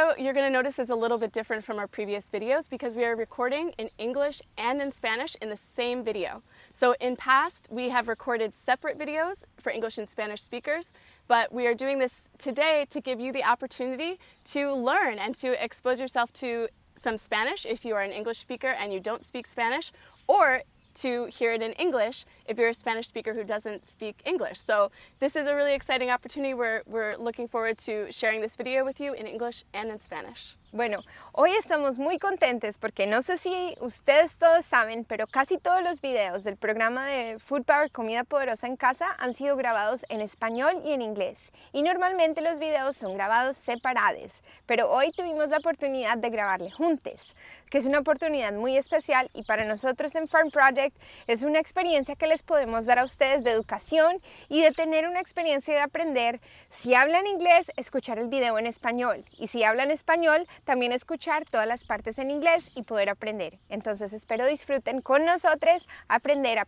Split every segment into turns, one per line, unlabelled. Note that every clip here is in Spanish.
video you're going to notice is a little bit different from our previous videos because we are recording in English and in Spanish in the same video. So in past we have recorded separate videos for English and Spanish speakers, but we are doing this today to give you the opportunity to learn and to expose yourself to some Spanish if you are an English speaker and you don't speak Spanish, or to hear it in English if you're a Spanish speaker who doesn't speak English. So this is a really exciting opportunity. We're looking forward to sharing this video with you in English and in Spanish.
Bueno, hoy estamos muy contentes porque no sé si ustedes todos saben, pero casi todos los videos del programa de Food Power Comida Poderosa en Casa han sido grabados en español y en inglés. Y normalmente los videos son grabados separados, pero hoy tuvimos la oportunidad de grabarle juntos, que es una oportunidad muy especial y para nosotros en Farm Project es una experiencia que les podemos dar a ustedes de educación y de tener una experiencia de aprender. Si hablan inglés, escuchar el video en español, y si hablan español, también escuchar todas las partes en inglés y poder aprender. Entonces espero disfruten con nosotros aprender a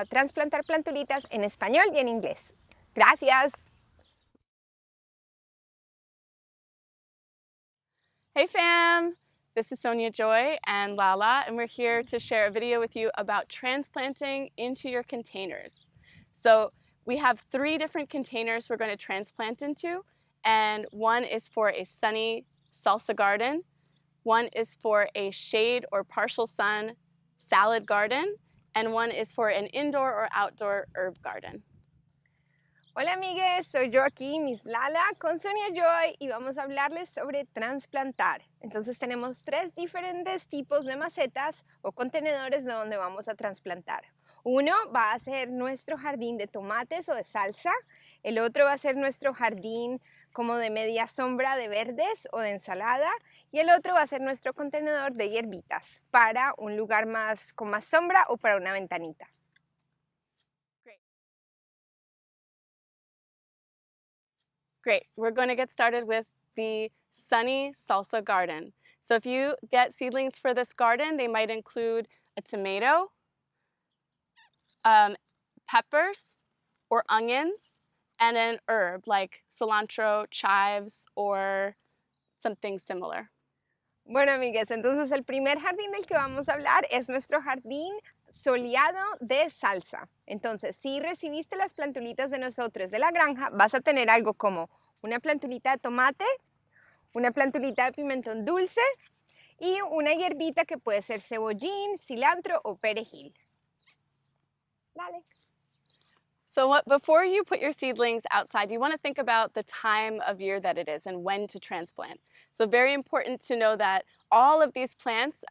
transplantar plantulitas en español y en inglés. Gracias.
Hey fam! This is Sonia Joy and Lala, and we're here to share a video with you about transplanting into your containers. So we have 3 different containers we're going to transplant into, and one is for a Sunny Salsa Garden, one is for a shade or partial sun salad garden, and one is for an indoor or outdoor herb garden.
Hola amigues, soy yo aquí, Miss Lala, con Sonia Joy, y vamos a hablarles sobre transplantar. Entonces tenemos 3 diferentes tipos de macetas o contenedores de donde vamos a transplantar. Uno va a ser nuestro jardín de tomates o de salsa, el otro va a ser nuestro jardín como de media sombra de verdes o de ensalada, y el otro va a ser nuestro contenedor de hierbitas para un lugar con más sombra o para una ventanita.
Great. We're going to get started with the Sunny Salsa Garden. So if you get seedlings for this garden, they might include a tomato, peppers or onions, and an herb like cilantro, chives, or something similar.
Bueno, amigues, entonces el primer jardín del que vamos a hablar es nuestro jardín soleado de salsa. Entonces, si recibiste las plantulitas de nosotros de la granja, vas a tener algo como una plantulita de tomate, una plantulita de pimentón dulce y una hierbita que puede ser cebollín, cilantro o perejil. Dale.
So before you put your seedlings outside, you want to think about the time of year that it is and when to transplant. So very important to know that all of these plants,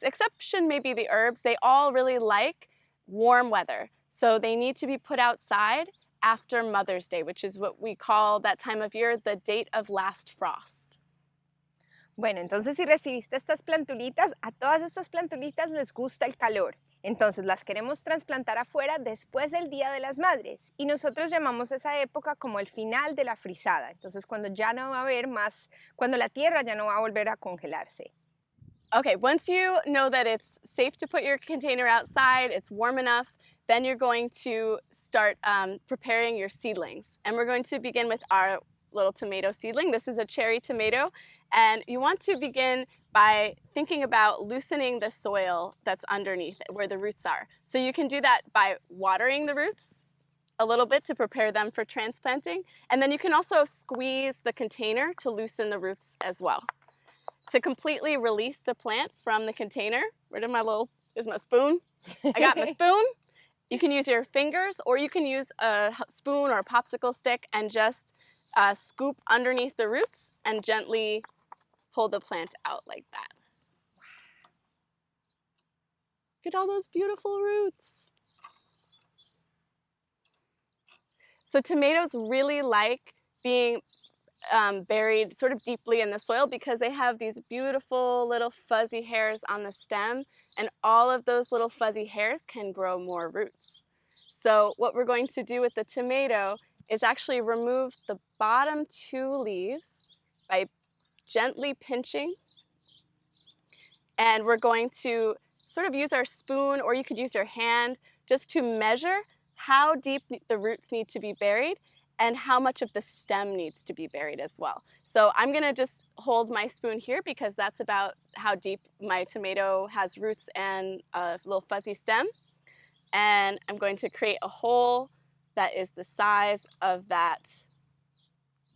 exception maybe the herbs, they all really like warm weather. So they need to be put outside after Mother's Day, which is what we call that time of year the date of last frost.
Bueno, entonces si recibiste estas plantulitas, a todas estas plantulitas les gusta el calor. Entonces las queremos trasplantar afuera después del Día de las Madres, y nosotros llamamos esa época como el final de la frisada. Entonces cuando ya no va a haber más, cuando la tierra ya no va a volver a congelarse.
Okay, once you know that it's safe to put your container outside, it's warm enough, then you're going to start preparing your seedlings. And we're going to begin with our little tomato seedling. This is a cherry tomato, and you want to begin by thinking about loosening the soil that's underneath it, where the roots are. So you can do that by watering the roots a little bit to prepare them for transplanting, and then you can also squeeze the container to loosen the roots as well. To completely release the plant from the container, here's my spoon. I got my spoon. You can use your fingers, or you can use a spoon or a popsicle stick and just scoop underneath the roots and gently pull the plant out like that. Look at all those beautiful roots. So tomatoes really like being buried sort of deeply in the soil because they have these beautiful little fuzzy hairs on the stem, and all of those little fuzzy hairs can grow more roots. So what we're going to do with the tomato is actually remove the bottom 2 leaves by gently pinching, and we're going to sort of use our spoon, or you could use your hand, just to measure how deep the roots need to be buried and how much of the stem needs to be buried as well. So I'm gonna just hold my spoon here because that's about how deep my tomato has roots and a little fuzzy stem. And I'm going to create a hole that is the size of that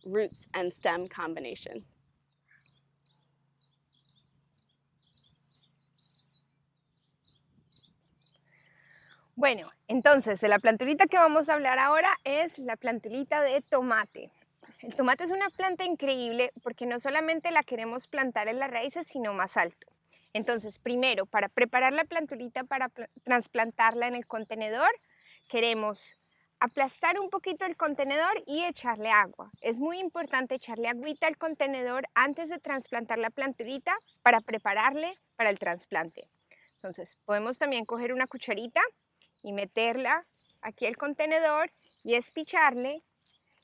roots and stem combination.
Bueno, entonces de la plantulita que vamos a hablar ahora es la plantulita de tomate. El tomate es una planta increíble porque no solamente la queremos plantar en las raíces, sino más alto. Entonces, primero, para preparar la plantulita para trasplantarla en el contenedor, queremos aplastar un poquito el contenedor y echarle agua. Es muy importante echarle agüita al contenedor antes de trasplantar la plantulita para prepararle para el trasplante. Entonces, podemos también coger una cucharita y meterla aquí al contenedor y espicharle,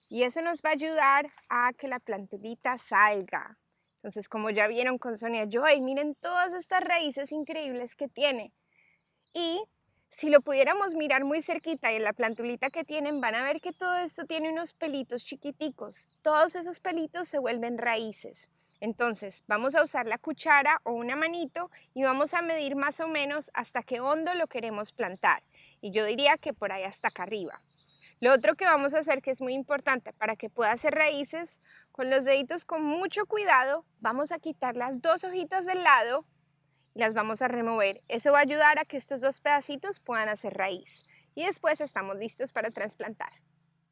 y eso nos va a ayudar a que la plantulita salga. Entonces, como ya vieron con Sonia Joy, miren todas estas raíces increíbles que tiene. Y si lo pudiéramos mirar muy cerquita y en la plantulita que tienen, van a ver que todo esto tiene unos pelitos chiquiticos. Todos esos pelitos se vuelven raíces. Entonces, vamos a usar la cuchara o una manito y vamos a medir más o menos hasta qué hondo lo queremos plantar. Y yo diría que por ahí hasta acá arriba. Lo otro que vamos a hacer, que es muy importante para que pueda hacer raíces, con los deditos con mucho cuidado, vamos a quitar las dos hojitas del lado y las vamos a remover. Eso va a ayudar a que estos dos pedacitos puedan hacer raíz. Y después estamos listos para trasplantar.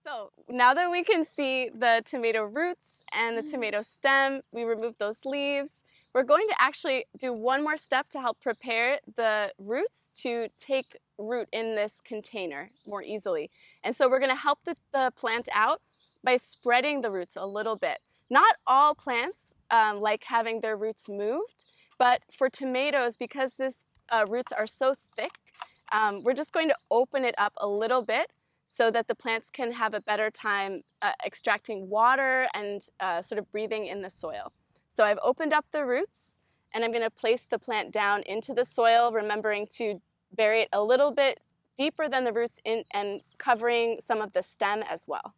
So now that we can see the tomato roots and the tomato stem, we remove those leaves. We're going to actually do one more step to help prepare the roots to take root in this container more easily. And so we're going to help the plant out by spreading the roots a little bit. Not all plants like having their roots moved, but for tomatoes, because this roots are so thick, we're just going to open it up a little bit so that the plants can have a better time extracting water and sort of breathing in the soil. So I've opened up the roots, and I'm going to place the plant down into the soil, remembering to bury it a little bit deeper than the roots and covering some of the stem as well.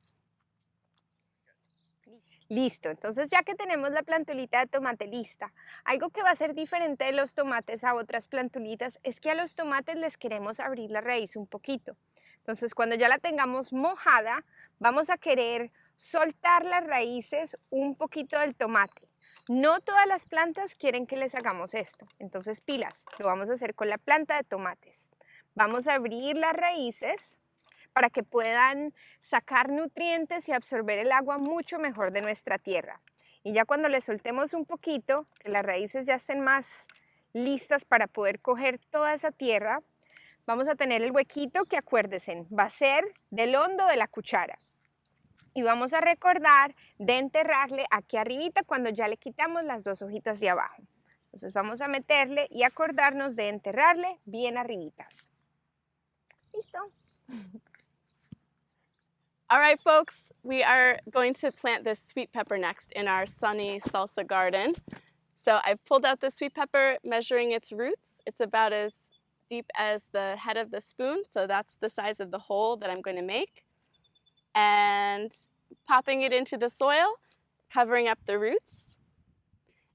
Listo, entonces ya que tenemos la plantulita de tomate lista, algo que va a ser diferente de los tomates a otras plantulitas es que a los tomates les queremos abrir la raíz un poquito. Entonces, cuando ya la tengamos mojada, vamos a querer soltar las raíces un poquito del tomate. No todas las plantas quieren que les hagamos esto, entonces pilas, lo vamos a hacer con la planta de tomates. Vamos a abrir las raíces para que puedan sacar nutrientes y absorber el agua mucho mejor de nuestra tierra. Y ya cuando le soltemos un poquito, que las raíces ya estén más listas para poder coger toda esa tierra, vamos a tener el huequito que, acuérdense, va a ser del hondo de la cuchara. Y vamos a recordar de enterrarle aquí arribita cuando ya le quitamos las dos hojitas de abajo. Entonces vamos a meterle y acordarnos de enterrarle bien arribita. ¿Listo?
All right, folks, we are going to plant this sweet pepper next in our Sunny Salsa Garden. So I've pulled out the sweet pepper, measuring its roots. It's about as deep as the head of the spoon, so that's the size of the hole that I'm going to make. And popping it into the soil, covering up the roots.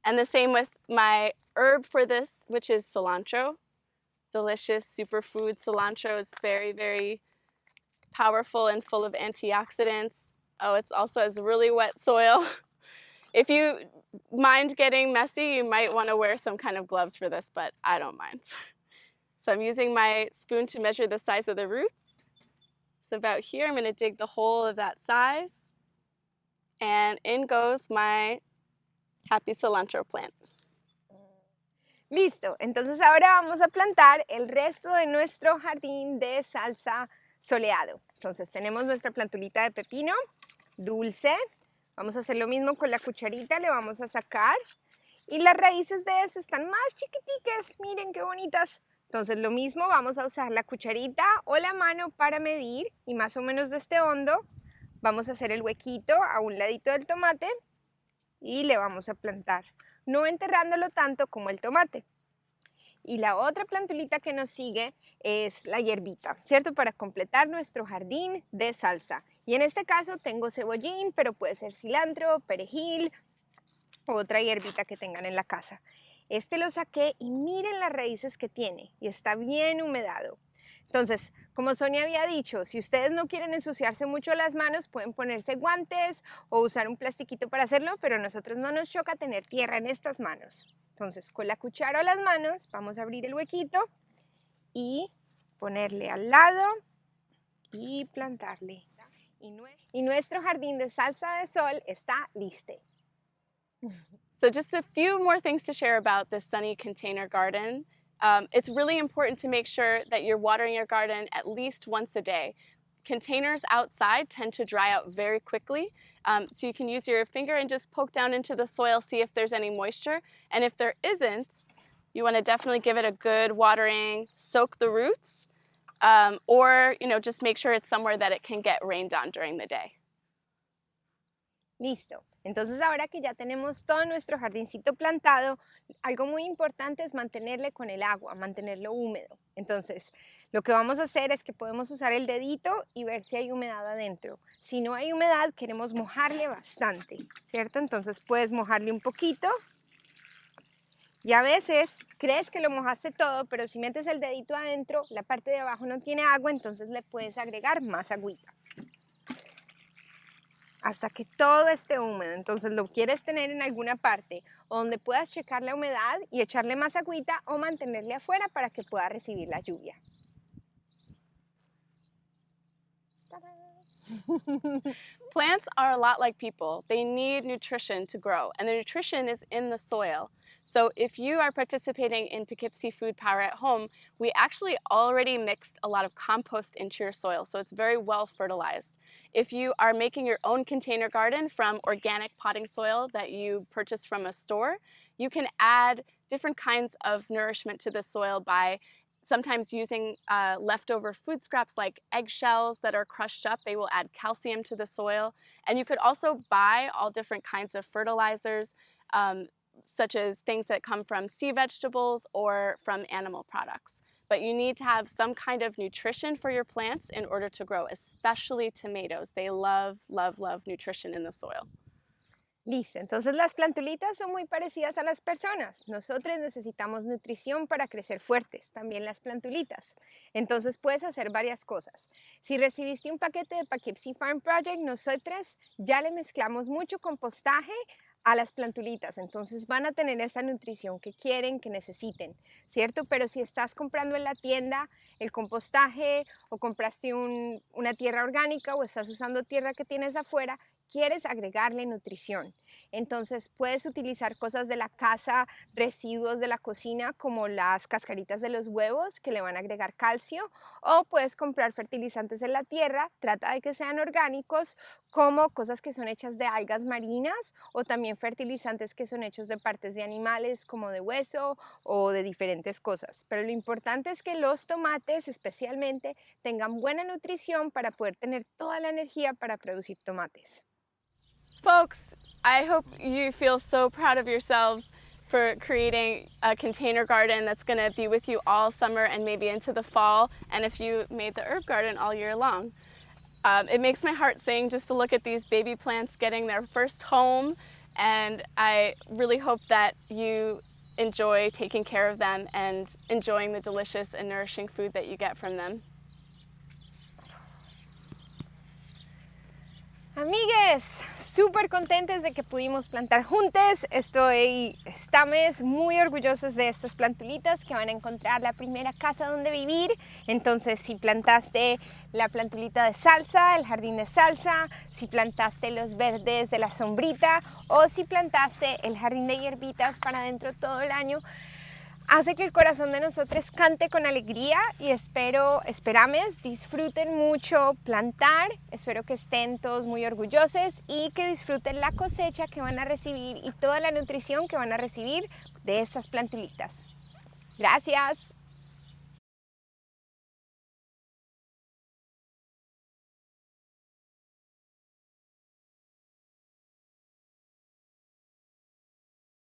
And the same with my herb for this, which is cilantro. Delicious superfood. Cilantro is very, very powerful and full of antioxidants. Oh, it's also has really wet soil. If you mind getting messy, you might want to wear some kind of gloves for this, but I don't mind. So I'm using my spoon to measure the size of the roots. So about here, I'm going to dig the hole of that size. And in goes my happy cilantro plant.
Listo, entonces ahora vamos a plantar el resto de nuestro jardín de salsa soleado. Entonces tenemos nuestra plantulita de pepino dulce. Vamos a hacer lo mismo con la cucharita, le vamos a sacar. Y las raíces de esta están más chiquiticas, miren qué bonitas. Entonces lo mismo, vamos a usar la cucharita o la mano para medir y más o menos de este hondo vamos a hacer el huequito a un ladito del tomate y le vamos a plantar, no enterrándolo tanto como el tomate. Y la otra plantulita que nos sigue es la hierbita, ¿cierto? Para completar nuestro jardín de salsa. Y en este caso tengo cebollín, pero puede ser cilantro, perejil o otra hierbita que tengan en la casa. Este lo saqué y miren las raíces que tiene y está bien humedado. Entonces, como Sonia había dicho, si ustedes no quieren ensuciarse mucho las manos, pueden ponerse guantes o usar un plastiquito para hacerlo, pero a nosotros no nos choca tener tierra en estas manos. Entonces, con la cuchara o las manos, vamos a abrir el huequito y ponerle al lado y plantarle. Y nuestro jardín de salsa de sol está listo.
So just a few more things to share about this Sunny container garden. It's really important to make sure that you're watering your garden at least once a day. Containers outside tend to dry out very quickly, so you can use your finger and just poke down into the soil, see if there's any moisture. And if there isn't, you want to definitely give it a good watering, soak the roots, or just make sure it's somewhere that it can get rained on during the day.
Listo. Entonces ahora que ya tenemos todo nuestro jardincito plantado, algo muy importante es mantenerle con el agua, mantenerlo húmedo. Entonces, lo que vamos a hacer es que podemos usar el dedito y ver si hay humedad adentro. Si no hay humedad, queremos mojarle bastante, ¿cierto? Entonces puedes mojarle un poquito. Y a veces crees que lo mojaste todo, pero si metes el dedito adentro, la parte de abajo no tiene agua, entonces le puedes agregar más agüita hasta que todo esté húmedo. Entonces lo quieres tener en alguna parte donde puedas checar la humedad y echarle más agüita o mantenerle afuera para que pueda recibir la lluvia.
Plants are a lot like people. They need nutrition to grow, and the nutrition is in the soil. So if you are participating in Poughkeepsie Food Power at home, we actually already mixed a lot of compost into your soil, so it's very well fertilized. If you are making your own container garden from organic potting soil that you purchase from a store, you can add different kinds of nourishment to the soil by sometimes using leftover food scraps like eggshells that are crushed up. They will add calcium to the soil. And you could also buy all different kinds of fertilizers, such as things that come from sea vegetables or from animal products. But you need to have some kind of nutrition for your plants in order to grow, especially tomatoes. They love, love, love nutrition in the soil.
Listo, entonces las plantulitas son muy parecidas a las personas. Nosotros necesitamos nutrición para crecer fuertes, también las plantulitas. Entonces puedes hacer varias cosas. Si recibiste un paquete de Poughkeepsie Farm Project, nosotros ya le mezclamos mucho compostaje a las plantulitas, entonces van a tener esa nutrición que quieren, que necesiten, ¿cierto? Pero si estás comprando en la tienda el compostaje o compraste una tierra orgánica o estás usando tierra que tienes afuera, quieres agregarle nutrición. Entonces puedes utilizar cosas de la casa, residuos de la cocina como las cascaritas de los huevos que le van a agregar calcio, o puedes comprar fertilizantes en la tierra, trata de que sean orgánicos, como cosas que son hechas de algas marinas o también fertilizantes que son hechos de partes de animales como de hueso o de diferentes cosas. Pero lo importante es que los tomates especialmente tengan buena nutrición para poder tener toda la energía para producir tomates.
Folks, I hope you feel so proud of yourselves for creating a container garden that's going to be with you all summer and maybe into the fall, and if you made the herb garden all year long. It makes my heart sing just to look at these baby plants getting their first home, and I really hope that you enjoy taking care of them and enjoying the delicious and nourishing food that you get from them.
Amigues, súper contentes de que pudimos plantar juntos. Estamos muy orgullosos de estas plantulitas que van a encontrar la primera casa donde vivir. Entonces, si plantaste la plantulita de salsa, el jardín de salsa, si plantaste los verdes de la sombrita o si plantaste el jardín de hierbitas para dentro todo el año, hace que el corazón de nosotros cante con alegría y esperamos disfruten mucho plantar, espero que estén todos muy orgullosos y que disfruten la cosecha que van a recibir y toda la nutrición que van a recibir de estas plantulitas. Gracias.